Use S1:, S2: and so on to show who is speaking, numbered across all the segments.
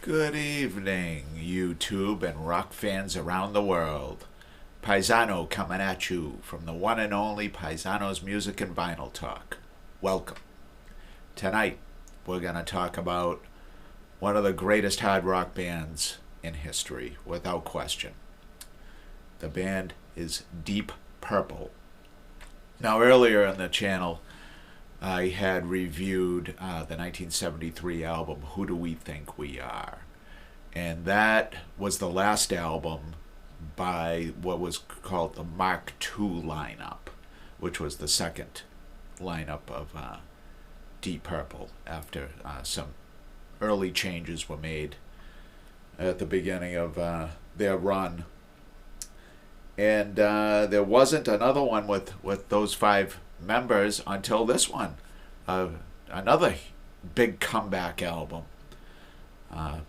S1: Good evening, YouTube and rock fans around the world. Paisano coming at you from the one and only Paisano's Music and Vinyl Talk. Welcome. Tonight, we're going to talk about one of the greatest hard rock bands in history, without question. The band is Deep Purple. Now, earlier in the channel, I had reviewed the 1973 album, Who Do We Think We Are? And that was the last album by what was called the Mark II lineup, which was the second lineup of Deep Purple after some early changes were made at the beginning of their run. And there wasn't another one with those five members until this one, another big comeback album,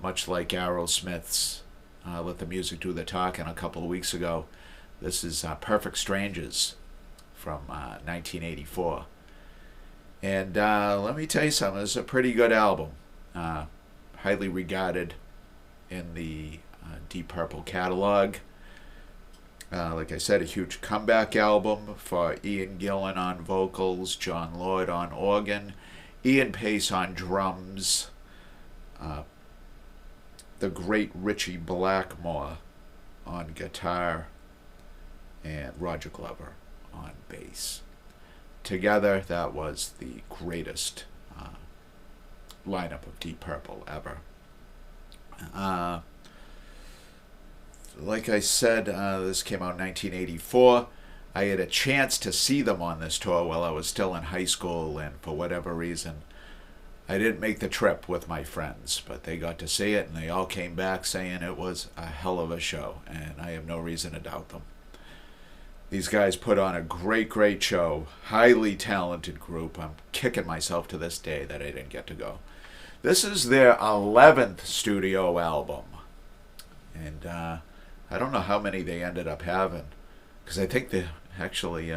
S1: much like Aerosmith's Let the Music Do the Talking a couple of weeks ago. This is Perfect Strangers from 1984, and let me tell you something, this is a pretty good album, highly regarded in the Deep Purple catalog. Like I said, a huge comeback album for Ian Gillan on vocals, John Lord on organ, Ian Pace on drums, the great Ritchie Blackmore on guitar, and Roger Glover on bass. Together, that was the greatest lineup of Deep Purple ever. Like I said, this came out in 1984. I had a chance to see them on this tour while I was still in high school, and for whatever reason, I didn't make the trip with my friends, but they got to see it, and they all came back saying it was a hell of a show, and I have no reason to doubt them. These guys put on a great show, highly talented group. I'm kicking myself to this day that I didn't get to go. This is their 11th studio album, and I don't know how many they ended up having, because I think they actually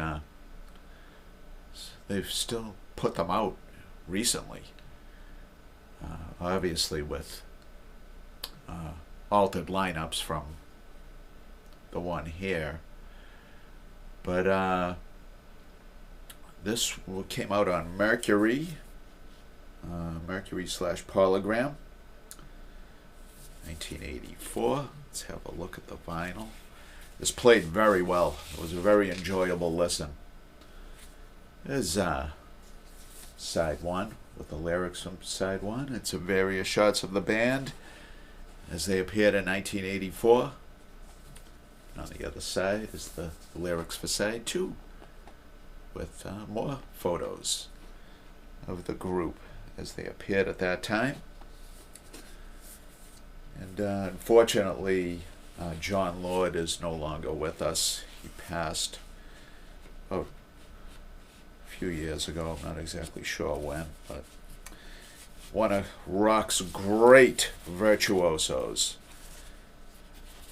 S1: they've still put them out recently, obviously with altered lineups from the one here, but this came out on Mercury, Mercury/Polygram, 1984. Let's have a look at the vinyl. This played very well. It was a very enjoyable listen. There's side one with the lyrics from side one. It's various shots of the band as they appeared in 1984. And on the other side is the lyrics for side two, with more photos of the group as they appeared at that time. And unfortunately, John Lord is no longer with us. He passed a few years ago. I'm not exactly sure when, but one of rock's great virtuosos.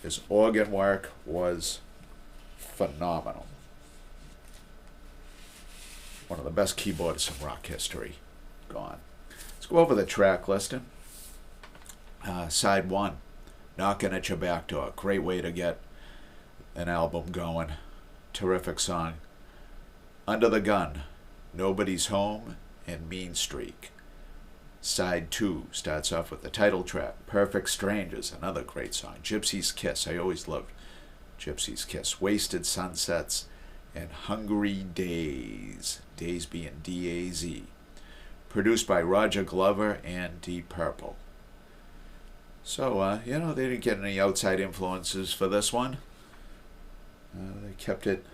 S1: His organ work was phenomenal. One of the best keyboardists in rock history. Gone. Let's go over the track listing. Side one, Knocking at Your Back Door. Great way to get an album going. Terrific song. Under the Gun, Nobody's Home, and Mean Streak. Side two starts off with the title track, Perfect Strangers, another great song. Gypsy's Kiss, I always loved Gypsy's Kiss. Wasted Sunsets, and Hungry Days, Days being D-A-Z. Produced by Roger Glover and Deep Purple. So, they didn't get any outside influences for this one. They kept it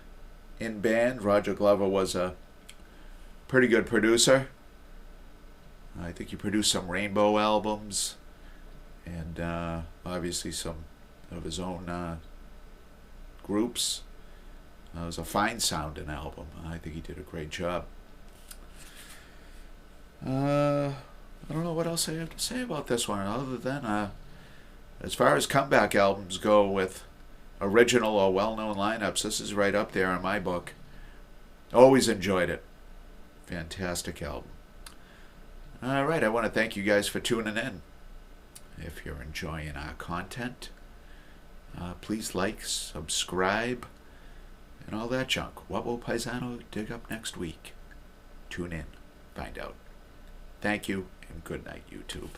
S1: in band. Roger Glover was a pretty good producer. I think he produced some Rainbow albums, and obviously some of his own groups. It was a fine sounding album. I think he did a great job. I don't know what else I have to say about this one, other than as far as comeback albums go with original or well-known lineups, this is right up there in my book. Always enjoyed it. Fantastic album. All right, I want to thank you guys for tuning in. If you're enjoying our content, please like, subscribe, and all that junk. What will Paisano dig up next week? Tune in, find out. Thank you, and good night, YouTube.